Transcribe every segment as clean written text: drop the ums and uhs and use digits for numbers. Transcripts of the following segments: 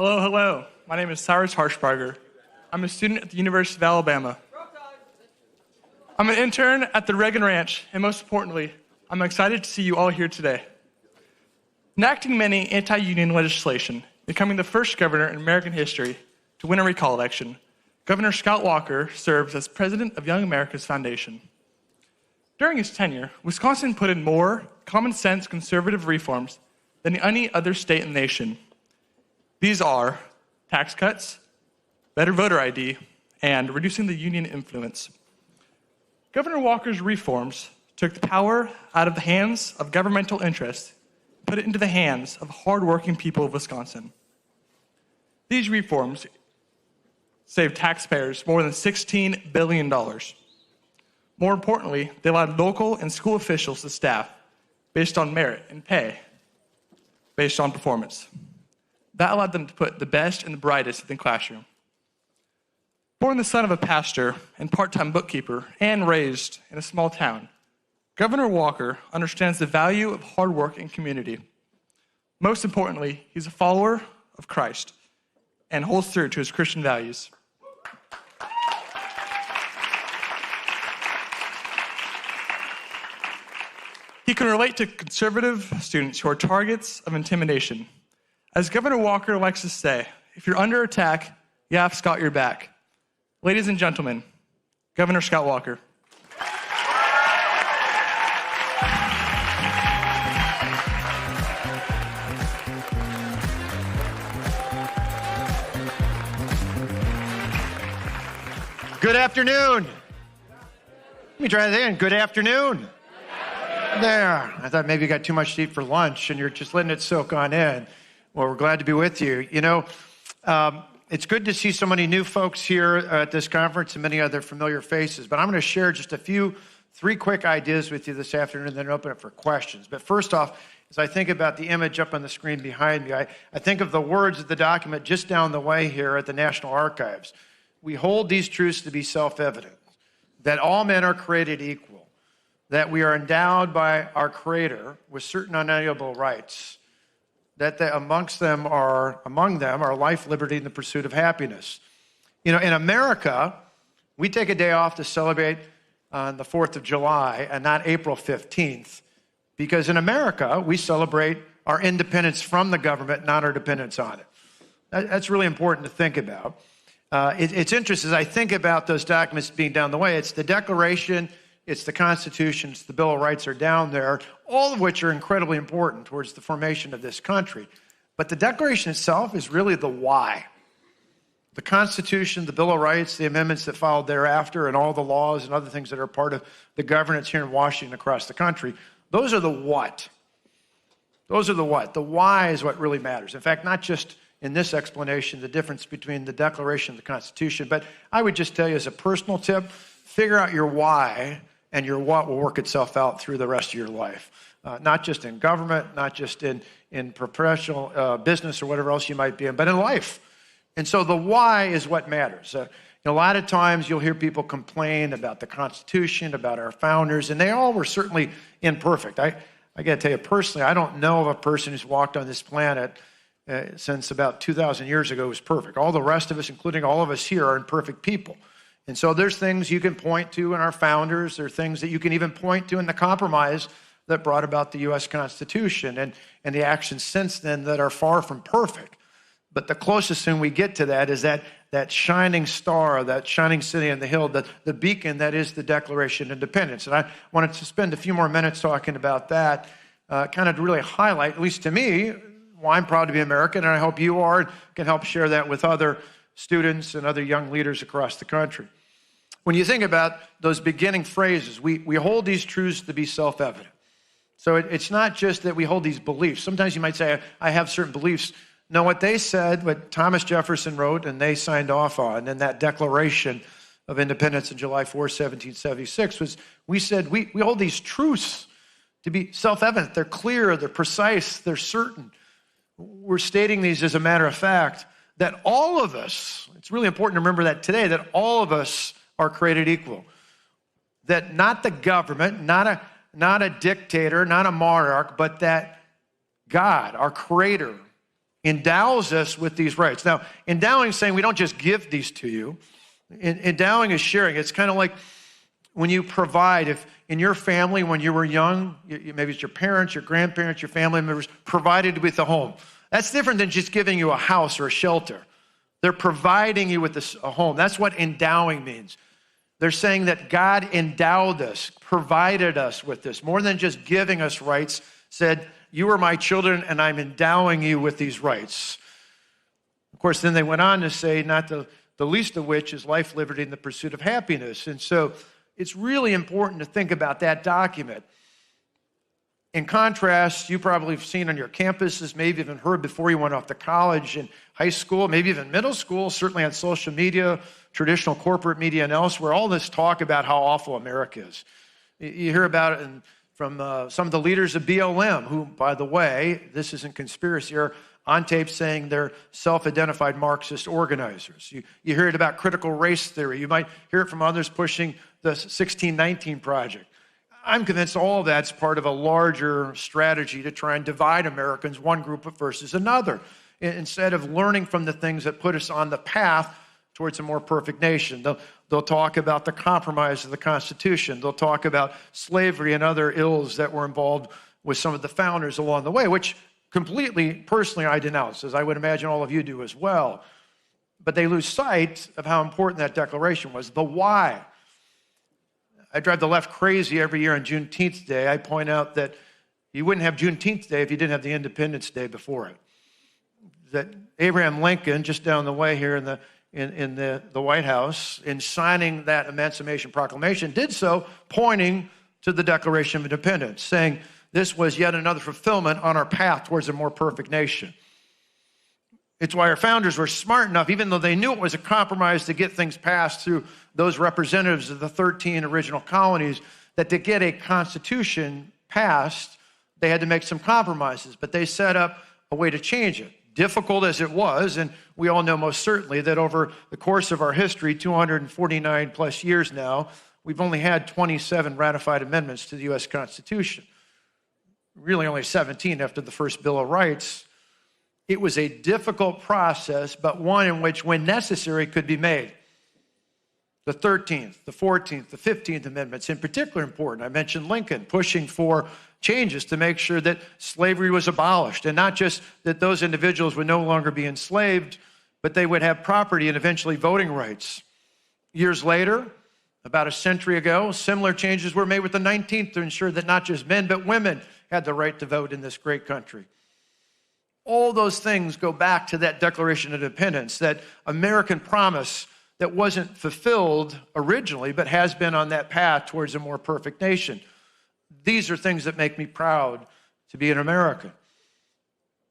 Hello, hello. My name is Cyrus Harshbarger. I'm a student at the University of Alabama. I'm an intern at the Reagan Ranch, and most importantly, I'm excited to see you all here today. Enacting many anti-union legislation, becoming the first governor in American history to win a recall election, Governor Scott Walker serves as president of Young America's Foundation. During his tenure, Wisconsin put in more common-sense conservative reforms than any other state in the nation. These are tax cuts, better voter ID, and reducing the union influence. Governor Walker's reforms took the power out of the hands of governmental interests, put it into the hands of hardworking people of Wisconsin. These reforms saved taxpayers more than $16 billion. More importantly, they allowed local and school officials to staff based on merit and pay, based on performance. That allowed them to put the best and the brightest in the classroom. Born the son of a pastor and part-time bookkeeper and raised in a small town, Governor Walker understands the value of hard work and community. Most importantly, he's a follower of Christ and holds true to his Christian values. He can relate to conservative students who are targets of intimidation. As Governor Walker likes to say, if you're under attack, YAF's got your back. Ladies and gentlemen, Governor Scott Walker. Good afternoon. Let me try that again. Good afternoon. There. I thought maybe you got too much to eat for lunch and you're just letting it soak on in. Well, we're glad to be with you. You know, it's good to see so many new folks here at this conference and many other familiar faces. But I'm going to share just three quick ideas with you this afternoon and then open it for questions. But first off, as I think about the image up on the screen behind me, I think of the words of the document just down the way here at the National Archives. We hold these truths to be self-evident, that all men are created equal, that we are endowed by our Creator with certain unalienable rights, that among them are life, liberty, and the pursuit of happiness. You know, in America, we take a day off to celebrate on the 4th of July and not April 15th, because in America, we celebrate our independence from the government, not our dependence on it. That's really important to think about. It's interesting, as I think about those documents being down the way, it's the Declaration, it's the Constitution, it's the Bill of Rights are down there, all of which are incredibly important towards the formation of this country. But the Declaration itself is really the why. The Constitution, the Bill of Rights, the amendments that followed thereafter, and all the laws and other things that are part of the governance here in Washington across the country, those are the what. Those are the what. The why is what really matters. In fact, not just in this explanation, the difference between the Declaration and the Constitution, but I would just tell you as a personal tip, figure out your why, and your what will work itself out through the rest of your life. Not just in government, not just in professional business or whatever else you might be in, but in life. And so the why is what matters. A lot of times you'll hear people complain about the Constitution, about our founders, and they all were certainly imperfect. I got to tell you personally, I don't know of a person who's walked on this planet since about 2,000 years ago who's perfect. All the rest of us, including all of us here, are imperfect people. And so there's things you can point to in our founders. There are things that you can even point to in the compromise that brought about the U.S. Constitution and the actions since then that are far from perfect. But the closest thing we get to that is that shining star, that shining city on the hill, the beacon that is the Declaration of Independence. And I wanted to spend a few more minutes talking about that, kind of to really highlight, at least to me, why I'm proud to be American, and I hope you are, and can help share that with other students and other young leaders across the country. When you think about those beginning phrases, we hold these truths to be self-evident. So it's not just that we hold these beliefs. Sometimes you might say, I have certain beliefs. No, what they said, what Thomas Jefferson wrote and they signed off on in that Declaration of Independence on July 4, 1776, was we said we hold these truths to be self-evident. They're clear, they're precise, they're certain. We're stating these as a matter of fact, that all of us, it's really important to remember that today, that all of us are created equal. That not the government, not a dictator, not a monarch, but that God, our Creator, endows us with these rights. Now, endowing is saying we don't just give these to you. Endowing is sharing. It's kind of like when you provide. If in your family, when you were young, maybe it's your parents, your grandparents, your family members provided with a home. That's different than just giving you a house or a shelter. They're providing you with a home. That's what endowing means. They're saying that God endowed us, provided us with this, more than just giving us rights, said, you are my children and I'm endowing you with these rights. Of course, then they went on to say, not the least of which is life, liberty, and the pursuit of happiness. And so it's really important to think about that document. In contrast, you probably have seen on your campuses, maybe even heard before you went off to college and high school, maybe even middle school, certainly on social media, traditional corporate media and elsewhere, all this talk about how awful America is. You hear about it from some of the leaders of BLM, who, by the way, this isn't conspiracy, are on tape saying they're self-identified Marxist organizers. You hear it about critical race theory. You might hear it from others pushing the 1619 Project. I'm convinced all of that's part of a larger strategy to try and divide Americans, one group versus another, instead of learning from the things that put us on the path towards a more perfect nation. They'll talk about the compromise of the Constitution. They'll talk about slavery and other ills that were involved with some of the founders along the way, which completely, personally, I denounce, as I would imagine all of you do as well. But they lose sight of how important that declaration was, the why. I drive the left crazy every year on Juneteenth Day. I point out that you wouldn't have Juneteenth Day if you didn't have the Independence Day before it. That Abraham Lincoln, just down the way here in the White House, in signing that Emancipation Proclamation, did so pointing to the Declaration of Independence, saying this was yet another fulfillment on our path towards a more perfect nation. It's why our founders were smart enough, even though they knew it was a compromise to get things passed through those representatives of the 13 original colonies, that to get a constitution passed, they had to make some compromises, but they set up a way to change it. Difficult as it was, and we all know most certainly that over the course of our history, 249 plus years now, we've only had 27 ratified amendments to the U.S. Constitution. Really only 17 after the first Bill of Rights. It was a difficult process, but one in which, when necessary, could be made. The 13th, the 14th, the 15th Amendments in particular important. I mentioned Lincoln pushing for changes to make sure that slavery was abolished, and not just that those individuals would no longer be enslaved, but they would have property and eventually voting rights. Years later, about a century ago, similar changes were made with the 19th to ensure that not just men, but women had the right to vote in this great country. All those things go back to that Declaration of Independence, that American promise that wasn't fulfilled originally, but has been on that path towards a more perfect nation. These are things that make me proud to be an American.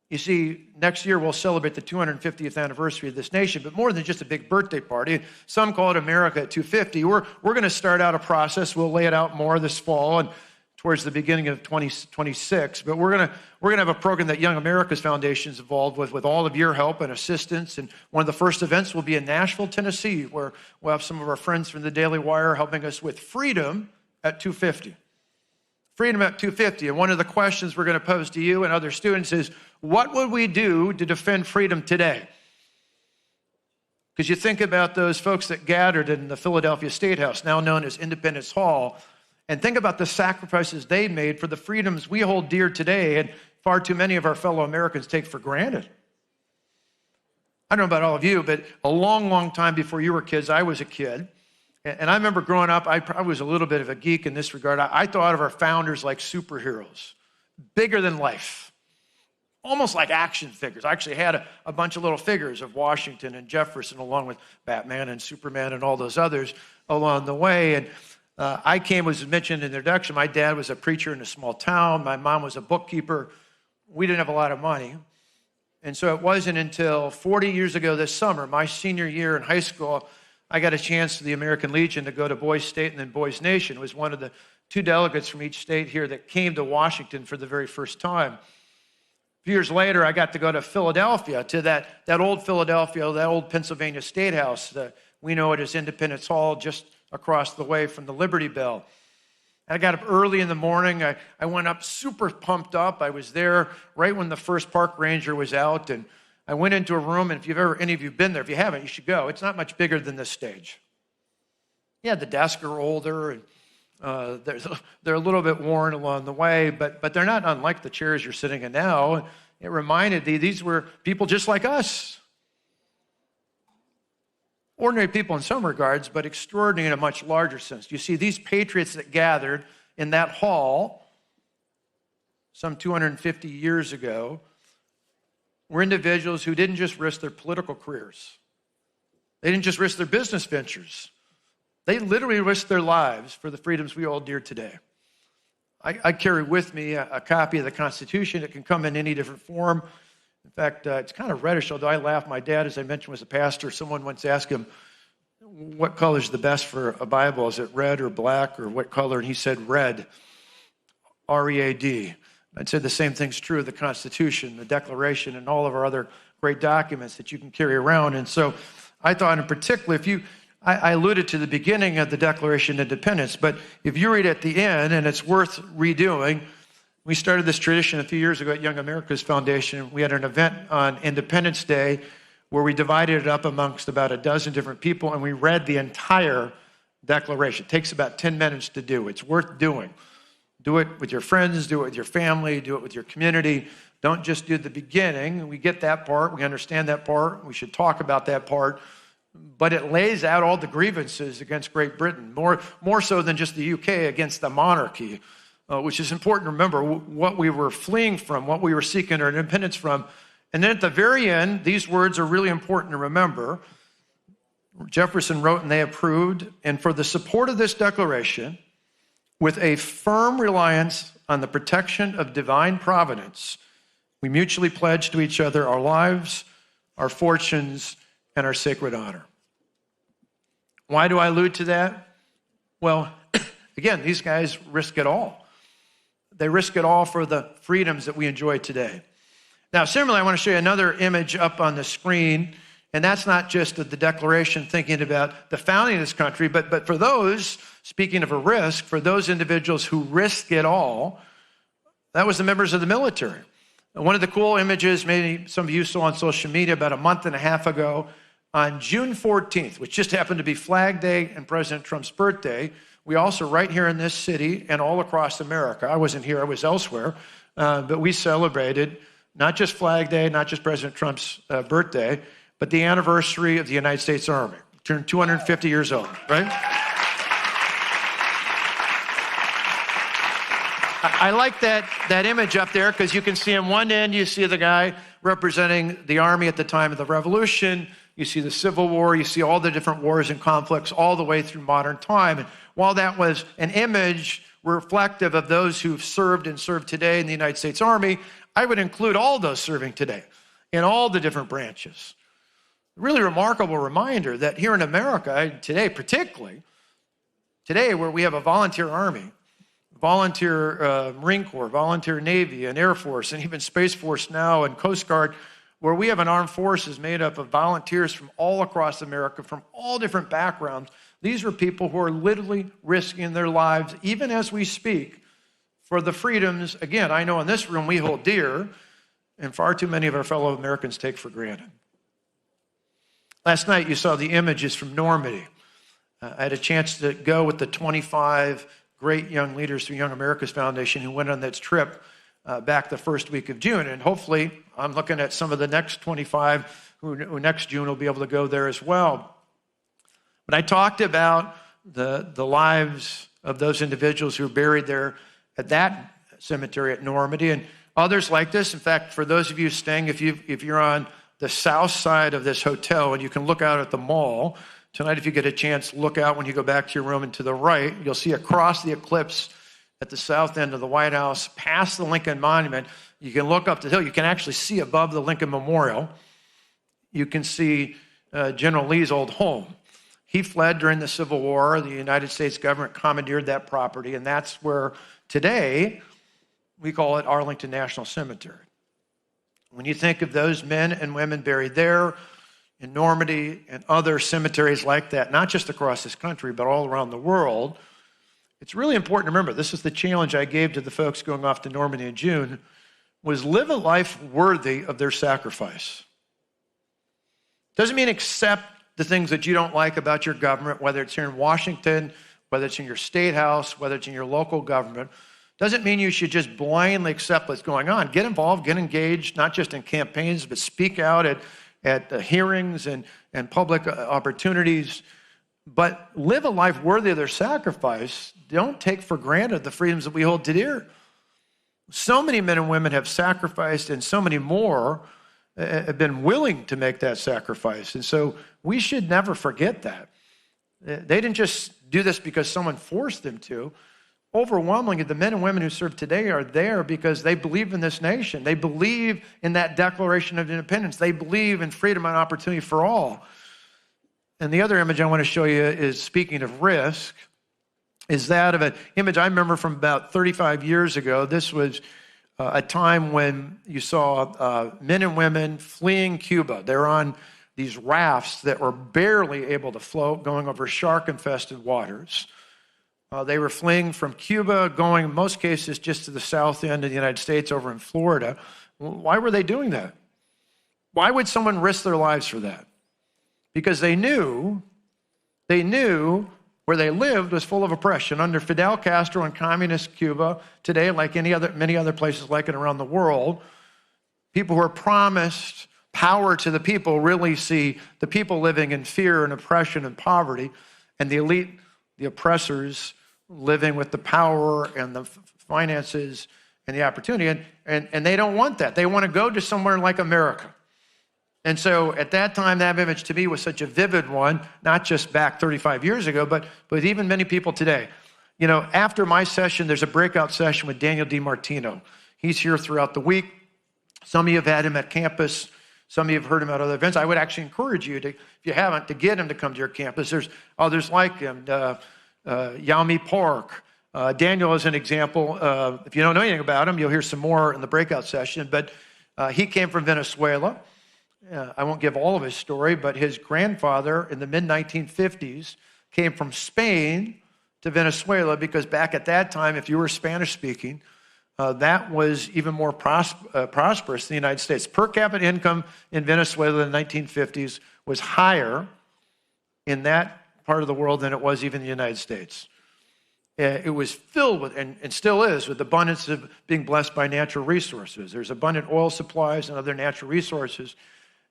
You see, next year we'll celebrate the 250th anniversary of this nation, but more than just a big birthday party. Some call it America at 250. We're going to start out a process. We'll lay it out more this fall and towards the beginning of 2026. But we're going to have a program that Young America's Foundation is involved with all of your help and assistance. And one of the first events will be in Nashville, Tennessee, where we'll have some of our friends from the Daily Wire helping us with freedom at 250. Freedom at 250. And one of the questions we're going to pose to you and other students is, what would we do to defend freedom today? Because you think about those folks that gathered in the Philadelphia State House, now known as Independence Hall, and think about the sacrifices they made for the freedoms we hold dear today and far too many of our fellow Americans take for granted. I don't know about all of you, but a long, long time before you were kids, I was a kid. And I remember growing up, I probably was a little bit of a geek in this regard. I thought of our founders like superheroes, bigger than life, almost like action figures. I actually had a bunch of little figures of Washington and Jefferson, along with Batman and Superman and all those others along the way. And I was mentioned in the introduction, my dad was a preacher in a small town. My mom was a bookkeeper. We didn't have a lot of money. And so it wasn't until 40 years ago this summer, my senior year in high school, I got a chance to the American Legion to go to Boys State and then Boys Nation. It was one of the 2 delegates from each state here that came to Washington for the very first time. A few years later, I got to go to Philadelphia, to that old Philadelphia, that old Pennsylvania State House. We know it as Independence Hall, just across the way from the Liberty Bell. I got up early in the morning. I went up super pumped up. I was there right when the first park ranger was out, and I went into a room, and if any of you have been there, if you haven't, you should go. It's not much bigger than this stage. Yeah, the desks are older, and they're a little bit worn along the way, but they're not unlike the chairs you're sitting in now. It reminded me these were people just like us. Ordinary people in some regards, but extraordinary in a much larger sense. You see, these patriots that gathered in that hall some 250 years ago were individuals who didn't just risk their political careers. They didn't just risk their business ventures. They literally risked their lives for the freedoms we hold dear today. I carry with me a copy of the Constitution. It can come in any different form. In fact, it's kind of reddish, although I laugh. My dad, as I mentioned, was a pastor. Someone once asked him, what color is the best for a Bible? Is it red or black or what color? And he said red, R-E-A-D. I'd say the same thing's true of the Constitution, the Declaration, and all of our other great documents that you can carry around. And so I thought in particular, I alluded to the beginning of the Declaration of Independence, but if you read at the end, and it's worth redoing, we started this tradition a few years ago at Young America's Foundation. We had an event on Independence Day where we divided it up amongst about a dozen different people, and we read the entire Declaration. It takes about 10 minutes to do. It's worth doing. Do it with your friends, do it with your family, do it with your community. Don't just do the beginning. We get that part. We understand that part. We should talk about that part. But it lays out all the grievances against Great Britain, more so than just the UK against the monarchy, which is important to remember what we were fleeing from, what we were seeking our independence from. And then at the very end, these words are really important to remember. Jefferson wrote, and they approved, and for the support of this declaration, with a firm reliance on the protection of divine providence, we mutually pledge to each other our lives, our fortunes, and our sacred honor. Why do I allude to that? Well, again, these guys risk it all. They risk it all for the freedoms that we enjoy today. Now, similarly, I want to show you another image up on the screen, and that's not just of the Declaration thinking about the founding of this country, but for those, speaking of a risk, for those individuals who risk it all, that was the members of the military. One of the cool images, maybe some of you saw on social media about a month and a half ago, on June 14th, which just happened to be Flag Day and President Trump's birthday, we also, right here in this city and all across America, I wasn't here, I was elsewhere, but we celebrated not just Flag Day, not just President Trump's birthday, but the anniversary of the United States Army. Turned 250 years old, right? I like that image up there because you can see on one end, you see the guy representing the Army at the time of the Revolution. You see the Civil War. You see all the different wars and conflicts all the way through modern time. And while that was an image reflective of those who've served and served today in the United States Army, I would include all those serving today in all the different branches. Really remarkable reminder that here in America today, particularly today where we have a volunteer Army, volunteer Marine Corps, volunteer Navy, and Air Force, and even Space Force now, and Coast Guard, where we have an armed forces made up of volunteers from all across America, from all different backgrounds. These are people who are literally risking their lives, even as we speak, for the freedoms, again, I know in this room we hold dear, and far too many of our fellow Americans take for granted. Last night you saw the images from Normandy. I had a chance to go with the 25 great young leaders through Young America's Foundation who went on that trip back the first week of June. And hopefully, I'm looking at some of the next 25 who next June will be able to go there as well. But I talked about the lives of those individuals who are buried there at that cemetery at Normandy and others like this. In fact, for those of you staying, if you're on the south side of this hotel and you can look out at the mall, tonight if you get a chance, look out when you go back to your room and to the right, you'll see across the eclipse at the south end of the White House, past the Lincoln Monument, you can look up the hill. You can actually see above the Lincoln Memorial. You can see General Lee's old home. He fled during the Civil War. The United States government commandeered that property, and that's where today we call it Arlington National Cemetery. When you think of those men and women buried there, in Normandy and other cemeteries like that, not just across this country, but all around the world, it's really important to remember, this is the challenge I gave to the folks going off to Normandy in June, was live a life worthy of their sacrifice. Doesn't mean accept the things that you don't like about your government, whether it's here in Washington, whether it's in your state house, whether it's in your local government. Doesn't mean you should just blindly accept what's going on. Get involved, get engaged, not just in campaigns, but speak out at the hearings and public opportunities. But live a life worthy of their sacrifice. Don't take for granted the freedoms that we hold dear. So many men and women have sacrificed, and so many more have been willing to make that sacrifice. And so we should never forget that. They didn't just do this because someone forced them to. Overwhelmingly, the men and women who serve today are there because they believe in this nation. They believe in that Declaration of Independence. They believe in freedom and opportunity for all. And the other image I want to show you is, speaking of risk, is that of an image I remember from about 35 years ago. This was a time when you saw men and women fleeing Cuba. They're on these rafts that were barely able to float, going over shark-infested waters. They were fleeing from Cuba, going in most cases just to the south end of the United States, over in Florida. Why were they doing that? Why would someone risk their lives for that? Because they knew where they lived was full of oppression. Under Fidel Castro and communist Cuba, today, like many other places like it around the world, people who are promised power to the people really see the people living in fear and oppression and poverty, and the elite, the oppressors, living with the power and the finances and the opportunity. And they don't want that. They want to go to somewhere like America. And so at that time, that image to me was such a vivid one, not just back 35 years ago, but even many people today. You know, after my session, there's a breakout session with Daniel DiMartino. He's here throughout the week. Some of you have had him at campus. Some of you have heard him at other events. I would actually encourage you to, if you haven't, to get him to come to your campus. There's others like him, Yami Park. Daniel is an example. If you don't know anything about him, you'll hear some more in the breakout session. But he came from Venezuela. I won't give all of his story, but his grandfather in the mid-1950s came from Spain to Venezuela because back at that time, if you were Spanish-speaking, that was even more prosperous than the United States. Per capita income in Venezuela in the 1950s was higher in that part of the world than it was even in the United States. It was filled with, and still is, with abundance of being blessed by natural resources. There's abundant oil supplies and other natural resources.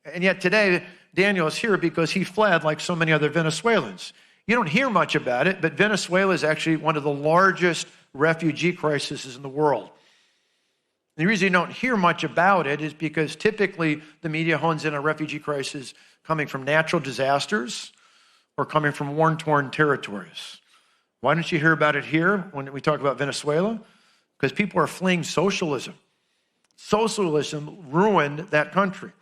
And yet today, Daniel is here because he fled like so many other Venezuelans. You don't hear much about it, but Venezuela is actually one of the largest refugee crises in the world. The reason you don't hear much about it is because typically the media hones in on refugee crises coming from natural disasters or coming from war-torn territories. Why don't you hear about it here when we talk about Venezuela? Because people are fleeing socialism. Socialism ruined that country.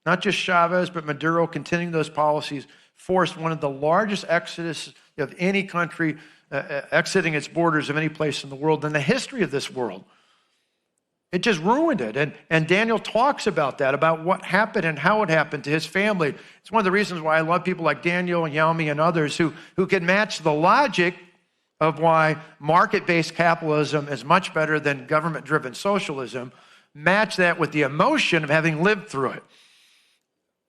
Not just Chavez, but Maduro continuing those policies forced one of the largest exodus of any country exiting its borders of any place in the world in the history of this world. It just ruined it. And Daniel talks about that, about what happened and how it happened to his family. It's one of the reasons why I love people like Daniel and Yami and others who can match the logic of why market-based capitalism is much better than government-driven socialism, match that with the emotion of having lived through it.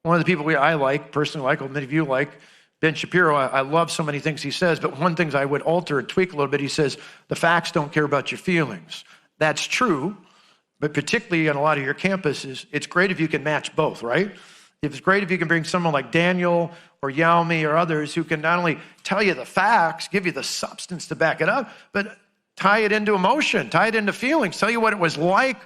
One of the people I personally like, many of you like, Ben Shapiro, I love so many things he says, but one thing I would alter and tweak a little bit, he says, the facts don't care about your feelings. That's true, but particularly on a lot of your campuses, it's great if you can match both, right? It's great if you can bring someone like Daniel or Yami or others who can not only tell you the facts, give you the substance to back it up, but tie it into emotion, tie it into feelings, tell you what it was like,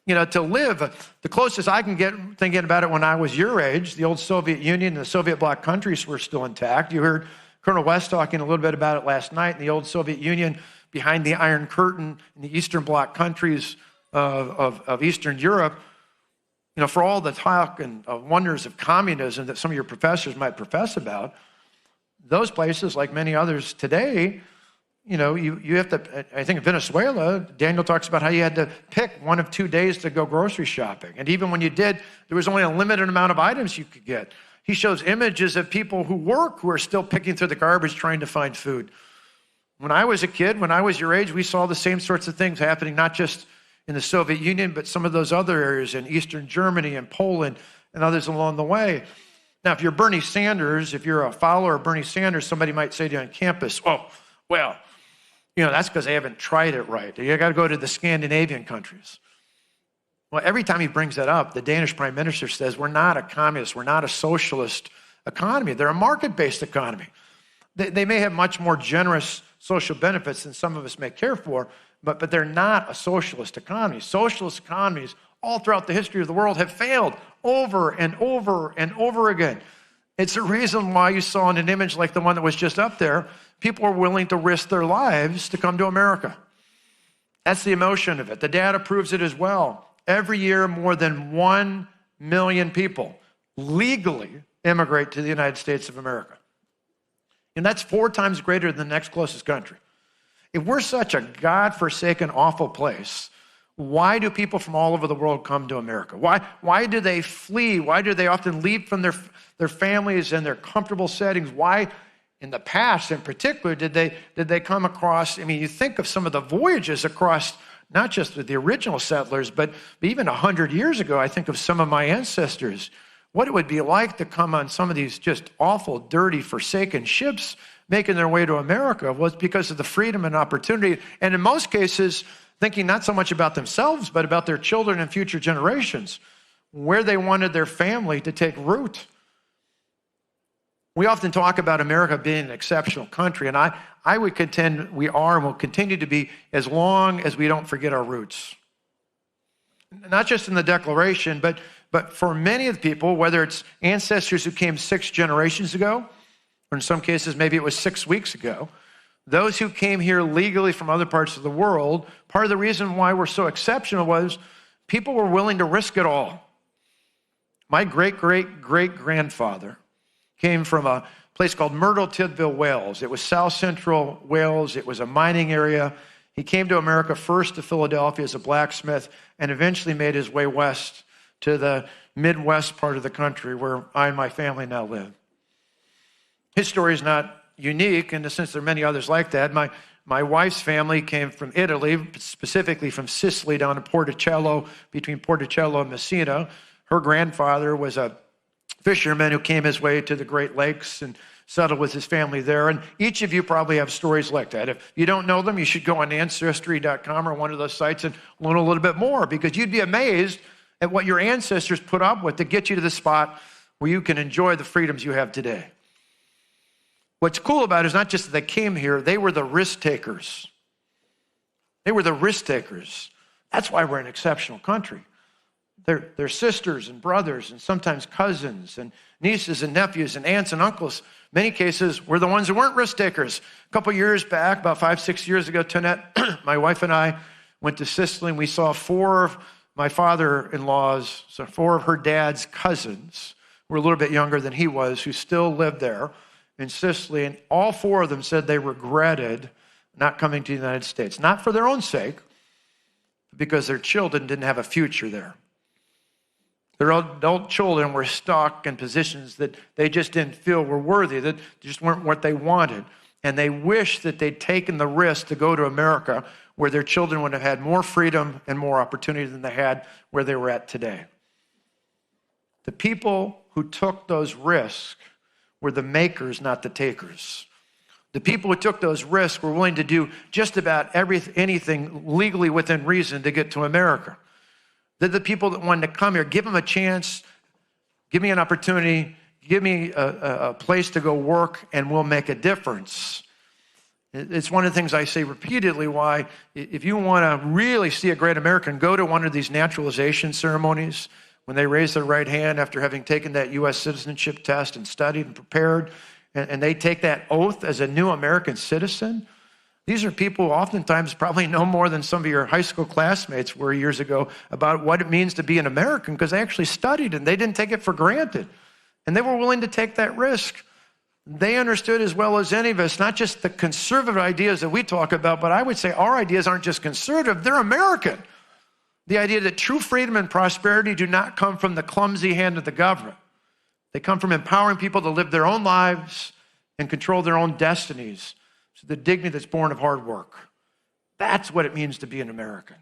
to live. The closest I can get thinking about it when I was your age, the old Soviet Union and the Soviet bloc countries were still intact. You heard Colonel West talking a little bit about it last night. In the old Soviet Union, behind the Iron Curtain in the Eastern bloc countries of Eastern Europe, for all the talk and wonders of communism that some of your professors might profess about, those places, like many others today, you have to, I think in Venezuela, Daniel talks about how you had to pick one of 2 days to go grocery shopping. And even when you did, there was only a limited amount of items you could get. He shows images of people who are still picking through the garbage trying to find food. When I was a kid, when I was your age, we saw the same sorts of things happening, not just in the Soviet Union, but some of those other areas in Eastern Germany and Poland and others along the way. Now, if you're Bernie Sanders, if you're a follower of Bernie Sanders, somebody might say to you on campus, oh, well, that's because they haven't tried it right. You got to go to the Scandinavian countries. Well, every time he brings that up, the Danish prime minister says, we're not a communist, we're not a socialist economy. They're a market-based economy. They may have much more generous social benefits than some of us may care for, but they're not a socialist economy. Socialist economies all throughout the history of the world have failed over and over and over again. It's the reason why you saw in an image like the one that was just up there, people are willing to risk their lives to come to America. That's the emotion of it. The data proves it as well. Every year, more than 1 million people legally immigrate to the United States of America. And that's 4 times greater than the next closest country. If we're such a God-forsaken, awful place, why do people from all over the world come to America? Why do they flee? Why do they often leave from their families and their comfortable settings? Why, in the past in particular, did they come across, you think of some of the voyages across, not just with the original settlers, but even 100 years ago, I think of some of my ancestors, what it would be like to come on some of these just awful, dirty, forsaken ships making their way to America was because of the freedom and opportunity, and in most cases, thinking not so much about themselves, but about their children and future generations, where they wanted their family to take root. We often talk about America being an exceptional country, and I would contend we are and will continue to be as long as we don't forget our roots. Not just in the Declaration, but for many of the people, whether it's ancestors who came 6 generations ago, or in some cases maybe it was 6 weeks ago, those who came here legally from other parts of the world, part of the reason why we're so exceptional was people were willing to risk it all. My great-great-great-grandfather came from a place called Myrtle Tydfil, Wales. It was south central Wales. It was a mining area. He came to America first to Philadelphia as a blacksmith and eventually made his way west to the Midwest part of the country where I and my family now live. His story is not unique in the sense there are many others like that. My wife's family came from Italy, specifically from Sicily down to Porticello, between Porticello and Messina. Her grandfather was a fisherman who came his way to the Great Lakes and settled with his family there. And each of you probably have stories like that. If you don't know them, you should go on Ancestry.com or one of those sites and learn a little bit more, because you'd be amazed at what your ancestors put up with to get you to the spot where you can enjoy the freedoms you have today. What's cool about it is not just that they came here, they were the risk takers. They were the risk takers. That's why we're an exceptional country. They're sisters and brothers and sometimes cousins and nieces and nephews and aunts and uncles. Many cases, we're the ones who weren't risk takers. A couple years back, about 5-6 years ago, Tonette, my wife and I went to Sicily, and we saw 4 of my father-in-law's, so 4 of her dad's cousins, who were a little bit younger than he was, who still lived there in Sicily, and all 4 of them said they regretted not coming to the United States. Not for their own sake, but because their children didn't have a future there. Their adult children were stuck in positions that they just didn't feel were worthy, that just weren't what they wanted. And they wished that they'd taken the risk to go to America, where their children would have had more freedom and more opportunity than they had where they were at today. The people who took those risks were the makers, not the takers. The people who took those risks were willing to do just about anything legally within reason to get to America. They're the people that wanted to come here. Give them a chance. Give me an opportunity. Give me a place to go work, and we'll make a difference. It's one of the things I say repeatedly, why if you want to really see a great American, go to one of these naturalization ceremonies when they raise their right hand after having taken that U.S. citizenship test and studied and prepared, and they take that oath as a new American citizen. These are people who oftentimes probably know more than some of your high school classmates were years ago about what it means to be an American, because they actually studied and they didn't take it for granted. And they were willing to take that risk. They understood as well as any of us, not just the conservative ideas that we talk about, but I would say our ideas aren't just conservative, they're American. The idea that true freedom and prosperity do not come from the clumsy hand of the government. They come from empowering people to live their own lives and control their own destinies. So the dignity that's born of hard work. That's what it means to be an American.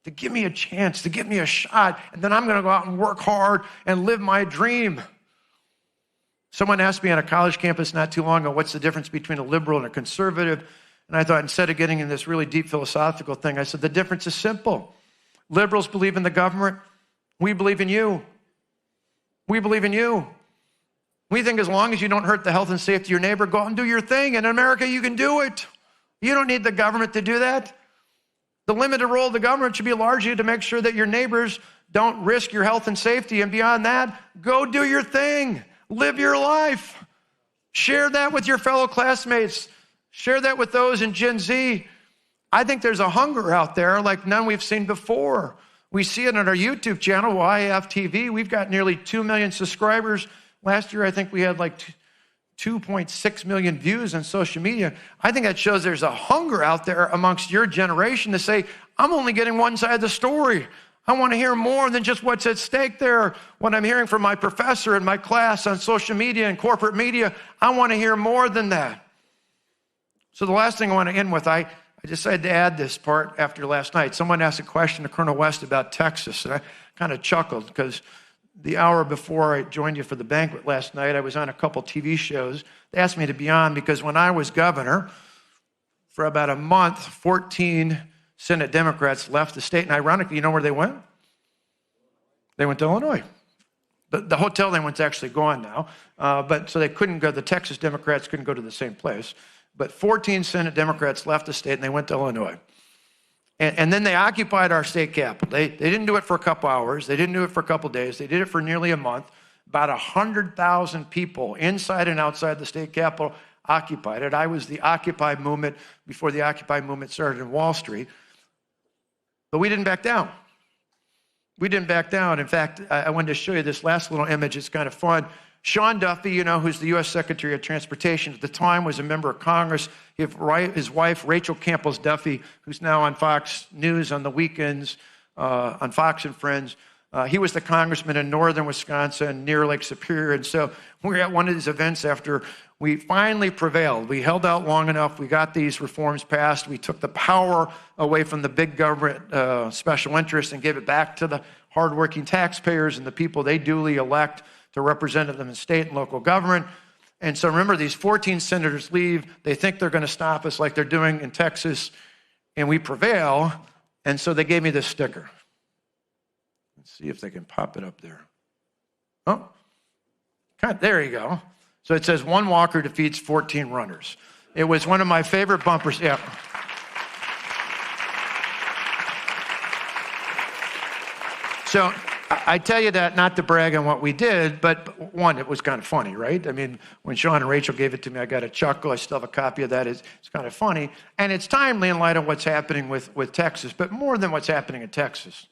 To give me a chance, to give me a shot, and then I'm going to go out and work hard and live my dream. Someone asked me on a college campus not too long ago, what's the difference between a liberal and a conservative? And I thought, instead of getting in this really deep philosophical thing, I said, the difference is simple. Liberals believe in the government. We believe in you. We believe in you. We think as long as you don't hurt the health and safety of your neighbor, go out and do your thing. And in America, you can do it. You don't need the government to do that. The limited role of the government should be largely to make sure that your neighbors don't risk your health and safety. And beyond that, go do your thing. Live your life. Share that with your fellow classmates. Share that with those in Gen Z. I think there's a hunger out there like none we've seen before. We see it on our YouTube channel, YAF TV. We've got nearly 2 million subscribers. Last year, I think we had like 2.6 million views on social media. I think that shows there's a hunger out there amongst your generation to say, I'm only getting one side of the story. I want to hear more than just what's at stake there. What I'm hearing from my professor in my class on social media and corporate media, I want to hear more than that. So the last thing I want to end with, I decided to add this part after last night. Someone asked a question to Colonel West about Texas, and I kind of chuckled because the hour before I joined you for the banquet last night, I was on a couple TV shows. They asked me to be on because when I was governor, for about a month, 14 Senate Democrats left the state, and ironically, you know where they went? They went to Illinois. The hotel they went to actually gone now, but so they couldn't go, the Texas Democrats couldn't go to the same place. But 14 Senate Democrats left the state and they went to Illinois. And then they occupied our state capitol. They didn't do it for a couple hours. They didn't do it for a couple days. They did it for nearly a month. About 100,000 people inside and outside the state capitol occupied it. I was the Occupy movement before the Occupy movement started in Wall Street. But we didn't back down. We didn't back down. In fact, I wanted to show you this last little image. It's kind of fun. Sean Duffy, you know, who's the U.S. Secretary of Transportation at the time, was a member of Congress. His wife, Rachel Campbell Duffy, who's now on Fox News on the weekends, on Fox and Friends, he was the congressman in northern Wisconsin near Lake Superior. And so we were at one of these events after we finally prevailed. We held out long enough. We got these reforms passed. We took the power away from the big government special interests and gave it back to the hardworking taxpayers and the people they duly elect to represent them in state and local government. And so remember, these 14 senators leave. They think they're going to stop us like they're doing in Texas, and we prevail. And so they gave me this sticker. Let's see if they can pop it up there. Oh, there you go. So it says, one walker defeats 14 runners. It was one of my favorite bumpers. Yeah. So I tell you that not to brag on what we did, but one, it was kind of funny, right? I mean, when Sean and Rachel gave it to me, I got a chuckle. I still have a copy of that. It's kind of funny. And it's timely in light of what's happening with Texas, but more than what's happening in Texas.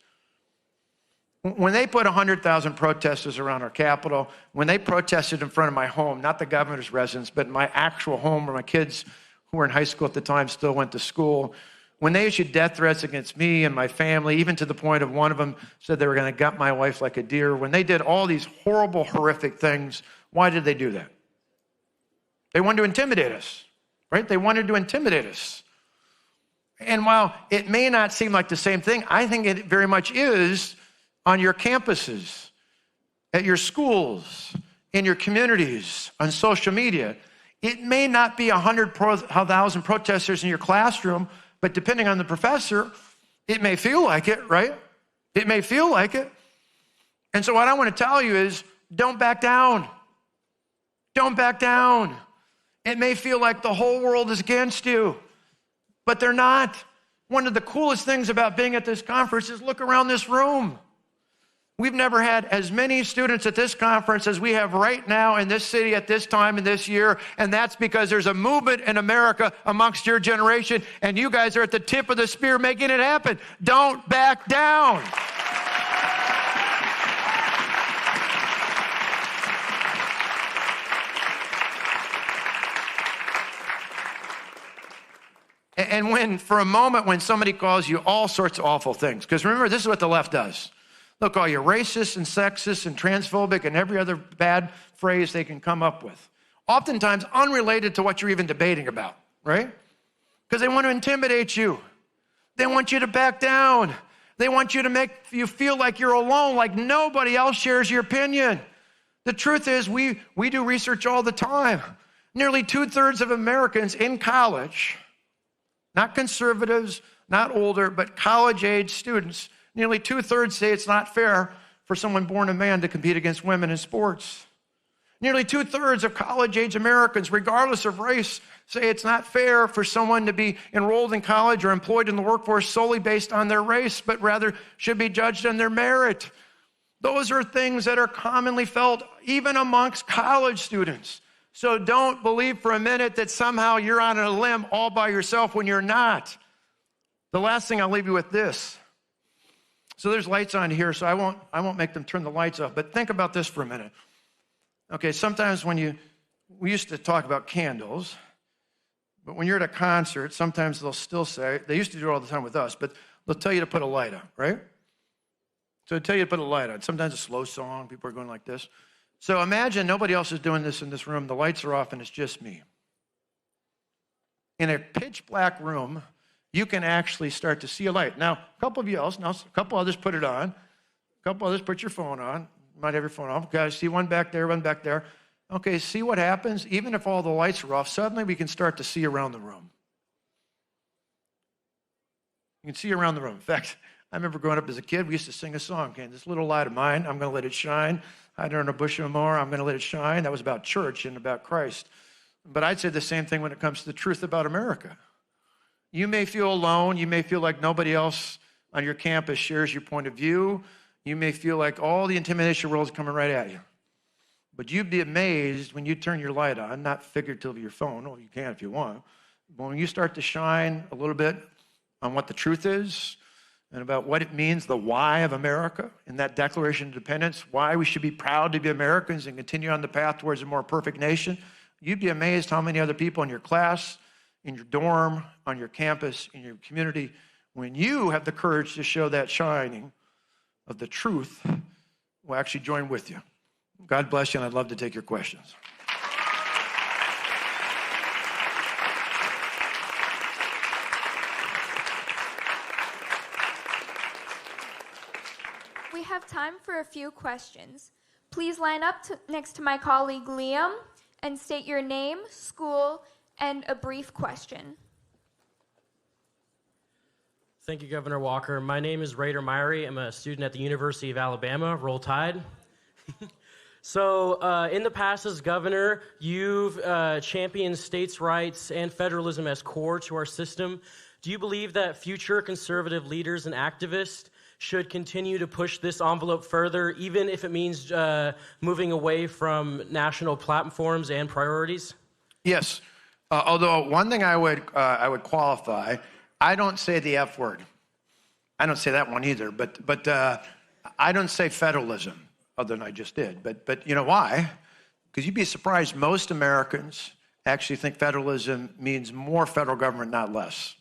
When they put 100,000 protesters around our Capitol, when they protested in front of my home, not the governor's residence, but my actual home where my kids who were in high school at the time still went to school, when they issued death threats against me and my family, even to the point of one of them said they were going to gut my wife like a deer, when they did all these horrible, horrific things, why did they do that? They wanted to intimidate us, right? They wanted to intimidate us. And while it may not seem like the same thing, I think it very much is on your campuses, at your schools, in your communities, on social media. It may not be 100,000 protesters in your classroom, but depending on the professor, it may feel like it, right? It may feel like it. And so what I want to tell you is, don't back down. Don't back down. It may feel like the whole world is against you, but they're not. One of the coolest things about being at this conference is look around this room. We've never had as many students at this conference as we have right now in this city at this time in this year, and that's because there's a movement in America amongst your generation, and you guys are at the tip of the spear making it happen. Don't back down. And when, for a moment, when somebody calls you all sorts of awful things, because remember, this is what the left does. They'll call you racist and sexist and transphobic and every other bad phrase they can come up with. Oftentimes unrelated to what you're even debating about, right? Because they want to intimidate you. They want you to back down. They want you to make you feel like you're alone, like nobody else shares your opinion. The truth is we do research all the time. Nearly 2/3 of Americans in college, not conservatives, not older, but college-age students, nearly 2/3 say it's not fair for someone born a man to compete against women in sports. Nearly 2/3 of college-age Americans, regardless of race, say it's not fair for someone to be enrolled in college or employed in the workforce solely based on their race, but rather should be judged on their merit. Those are things that are commonly felt even amongst college students. So don't believe for a minute that somehow you're on a limb all by yourself when you're not. The last thing I'll leave you with this. So there's lights on here, so I won't make them turn the lights off, but think about this for a minute. Okay, sometimes we used to talk about candles, but when you're at a concert, sometimes they'll still say, they used to do it all the time with us, but they'll tell you to put a light on, right? So they tell you to put a light on. Sometimes a slow song, people are going like this. So imagine nobody else is doing this in this room, the lights are off and it's just me. In a pitch black room, you can actually start to see a light. Now, a couple of you else, now a couple others put it on. A couple others put your phone on. You might have your phone off. Okay, I see one back there, one back there. Okay, see what happens? Even if all the lights are off, suddenly we can start to see around the room. You can see around the room. In fact, I remember growing up as a kid, we used to sing a song, okay, this little light of mine, I'm going to let it shine. Hide under a bushel more, I'm going to let it shine. That was about church and about Christ. But I'd say the same thing when it comes to the truth about America. You may feel alone. You may feel like nobody else on your campus shares your point of view. You may feel like all the intimidation world is coming right at you. But you'd be amazed when you turn your light on, not figuratively your phone, well, you can if you want, but when you start to shine a little bit on what the truth is and about what it means, the why of America in that Declaration of Independence, why we should be proud to be Americans and continue on the path towards a more perfect nation, you'd be amazed how many other people in your class, in your dorm, on your campus, in your community, when you have the courage to show that shining of the truth, will actually join with you. God bless you, and I'd love to take your questions. We have time for a few questions. Please line up next to my colleague Liam and state your name, school, and a brief question. Thank you, Governor Walker. My name is Raider Myrie. I'm a student at the University of Alabama. Roll Tide. So in the past as governor, you've championed states' rights and federalism as core to our system. Do you believe that future conservative leaders and activists should continue to push this envelope further, even if it means moving away from national platforms and priorities? Yes. Although one thing I would qualify, I don't say the F word. I don't say that one either, but I don't say federalism, other than I just did. But you know why? Because you'd be surprised, most Americans actually think federalism means more federal government, not less.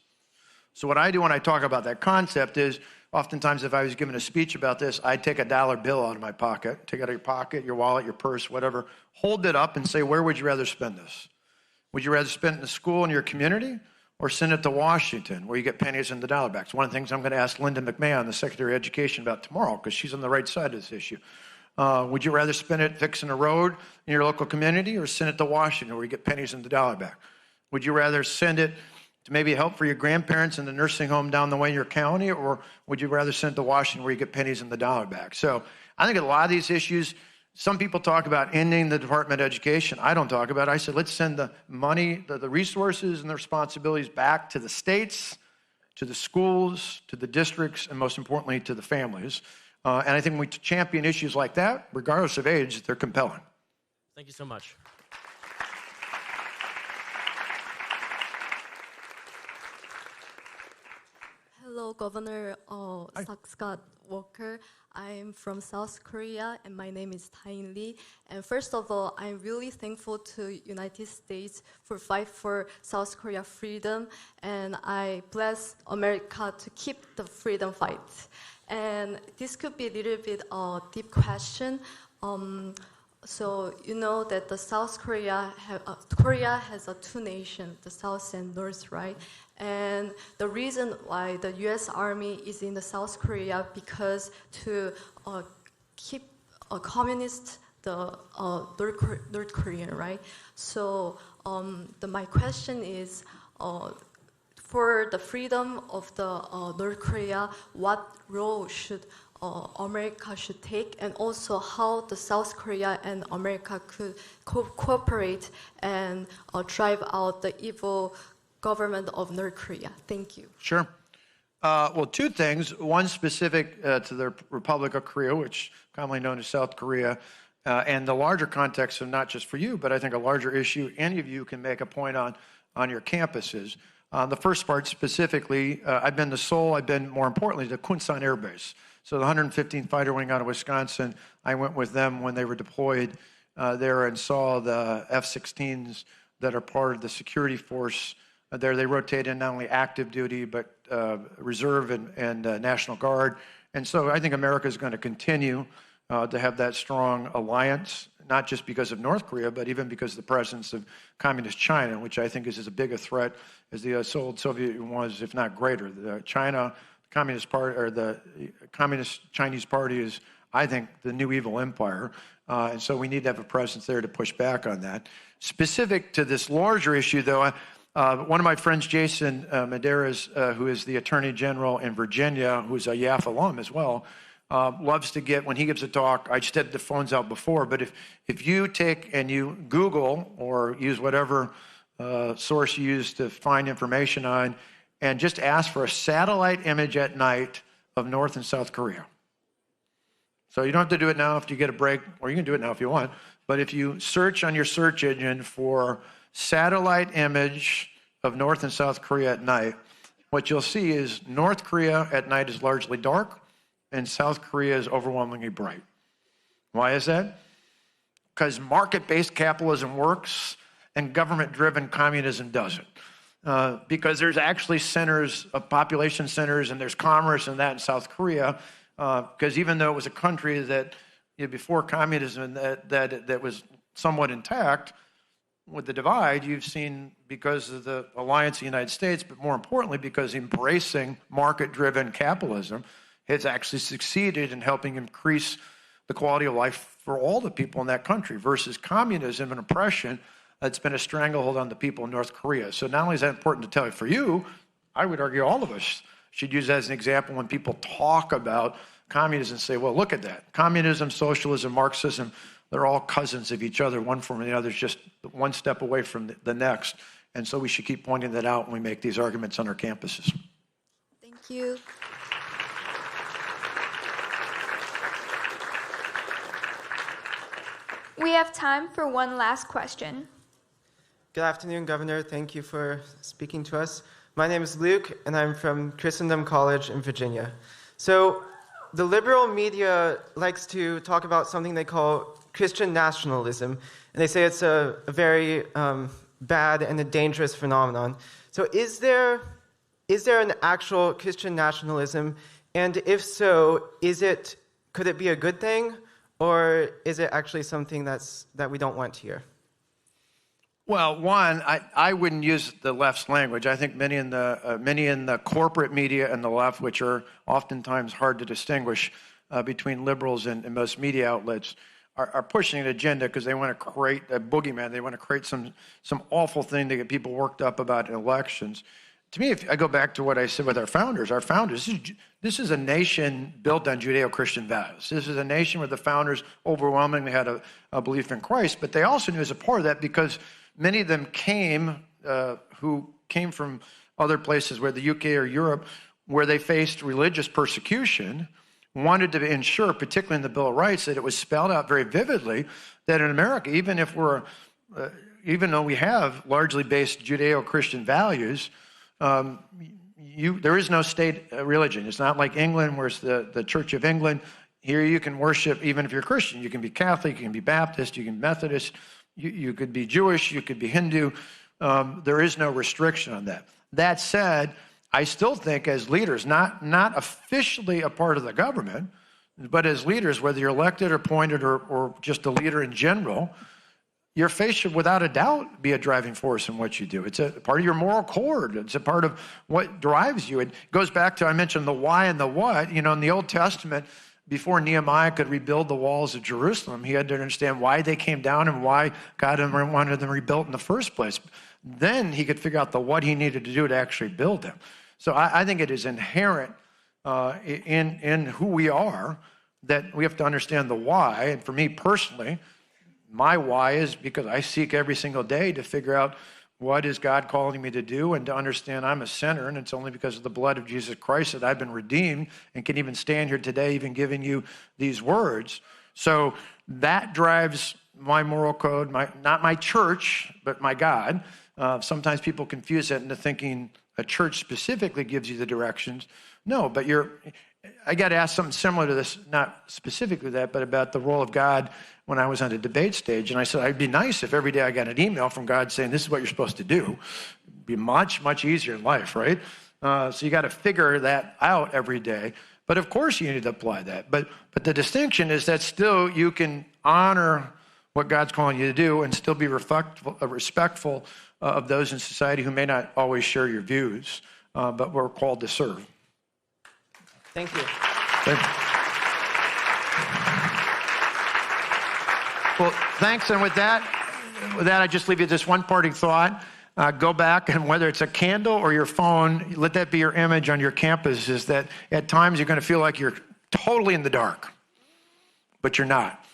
So what I do when I talk about that concept is, oftentimes if I was giving a speech about this, I'd take a dollar bill out of my pocket, take it out of your pocket, your wallet, your purse, whatever, hold it up and say, where would you rather spend this? Would you rather spend it in the school in your community or send it to Washington where you get pennies in the dollar back? It's one of the things I'm going to ask Linda McMahon, the Secretary of Education, about tomorrow because she's on the right side of this issue. Would you rather spend it fixing a road in your local community or send it to Washington where you get pennies in the dollar back? Would you rather send it to maybe help for your grandparents in the nursing home down the way in your county, or would you rather send it to Washington where you get pennies in the dollar back? So I think a lot of these issues, some people talk about ending the Department of Education. I don't talk about it. I said, let's send the money, the resources and the responsibilities back to the states, to the schools, to the districts, and most importantly, to the families. And I think when we champion issues like that, regardless of age, they're compelling. Thank you so much. Hello, Governor Scott Walker. I'm from South Korea, and my name is Tae-in Lee. And first of all, I'm really thankful to United States for fight for South Korea freedom, and I bless America to keep the freedom fight. And this could be a little bit a deep question. So you know that the South Korea has a two nations, the South and North, right? And the reason why the U.S. Army is in the South Korea because to keep a communist the North Korean, right? So my question is, for the freedom of the North Korea, what role should America should take, and also how the South Korea and America could cooperate and drive out the evil government of North Korea? Thank you. Sure. Well, two things. One specific to the Republic of Korea, which commonly known as South Korea, and the larger context of not just for you, but I think a larger issue any of you can make a point on your campuses. The first part specifically, I've been to Seoul. I've been, more importantly, to Kunsan Air Base. So the 115th Fighter Wing out of Wisconsin, I went with them when they were deployed there and saw the F-16s that are part of the security force there. They rotate in not only active duty, but reserve and National Guard. And so I think America is going to continue to have that strong alliance, not just because of North Korea, but even because of the presence of Communist China, which I think is as big a threat as the old Soviet Union was, if not greater. The Communist Party, or the Communist Chinese Party, is, I think, the new evil empire. And so we need to have a presence there to push back on that. Specific to this larger issue, though, one of my friends, Jason Medeiros, who is the Attorney General in Virginia, who's a YAF alum as well, loves to get, when he gives a talk, I just had the phones out before, but if you take and you Google or use whatever source you use to find information on, and just ask for a satellite image at night of North and South Korea. So you don't have to do it now if you get a break, or you can do it now if you want, but if you search on your search engine for satellite image of North and South Korea at night, what you'll see is North Korea at night is largely dark, and South Korea is overwhelmingly bright. Why is that? Because market-based capitalism works and government-driven communism doesn't. Because there's actually centers, population centers, and there's commerce and that in South Korea. Because even though it was a country that, before communism, that was somewhat intact, with the divide, you've seen, because of the alliance of the United States, but more importantly, because embracing market-driven capitalism, it's actually succeeded in helping increase the quality of life for all the people in that country, versus communism and oppression that's been a stranglehold on the people in North Korea. So not only is that important to tell you, for you, I would argue all of us should use that as an example when people talk about communism and say, well, look at that. Communism, socialism, Marxism, they're all cousins of each other. One from the other is just one step away from the next. And so we should keep pointing that out when we make these arguments on our campuses. Thank you. We have time for one last question. Good afternoon, Governor. Thank you for speaking to us. My name is Luke, and I'm from Christendom College in Virginia. So the liberal media likes to talk about something they call Christian nationalism, and they say it's a very bad and a dangerous phenomenon. So is there an actual Christian nationalism? And if so, could it be a good thing? Or is it actually something that we don't want to hear? Well, one, I wouldn't use the left's language. I think many in the corporate media and the left, which are oftentimes hard to distinguish between liberals and most media outlets, are pushing an agenda because they want to create a boogeyman. They want to create some awful thing to get people worked up about elections. To me, if I go back to what I said with our founders, this is a nation built on Judeo-Christian values. This is a nation where the founders overwhelmingly had a belief in Christ, but they also knew as a part of that, because many of them who came from other places, where the UK or Europe, where they faced religious persecution, wanted to ensure, particularly in the Bill of Rights, that it was spelled out very vividly that in America, even though we have largely based Judeo-Christian values, there is no state religion. It's not like England, where it's the Church of England. Here you can worship, even if you're Christian. You can be Catholic, you can be Baptist, you can be Methodist, you could be Jewish, you could be Hindu. There is no restriction on that. That said, I still think as leaders, not officially a part of the government, but as leaders, whether you're elected or appointed or just a leader in general, your faith should without a doubt be a driving force in what you do. It's a part of your moral cord. It's a part of what drives you. It goes back to, I mentioned the why and the what. In the Old Testament, before Nehemiah could rebuild the walls of Jerusalem, he had to understand why they came down and why God wanted them rebuilt in the first place. Then he could figure out what he needed to do to actually build them. So I think it is inherent in who we are that we have to understand the why. And for me personally, my why is because I seek every single day to figure out what is God calling me to do and to understand I'm a sinner, and it's only because of the blood of Jesus Christ that I've been redeemed and can even stand here today even giving you these words. So that drives my moral code, not my church, but my God. Sometimes people confuse that into thinking a church specifically gives you the directions. No, but I got asked something similar to this, not specifically that, but about the role of God when I was on the debate stage. And I said, it'd be nice if every day I got an email from God saying, this is what you're supposed to do. It'd be much, much easier in life, right? So you got to figure that out every day. But of course you need to apply that. But the distinction is that still you can honor what God's calling you to do and still be respectful of those in society who may not always share your views, but we're called to serve. Thank you. Thank you. Well, thanks. And with that, I just leave you this one parting thought. Go back, and whether it's a candle or your phone, let that be your image on your campus, is that at times you're going to feel like you're totally in the dark, but you're not.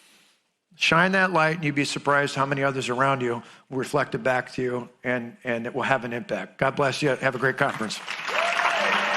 Shine that light, and you'd be surprised how many others around you will reflect it back to you, and it will have an impact. God bless you. Have a great conference.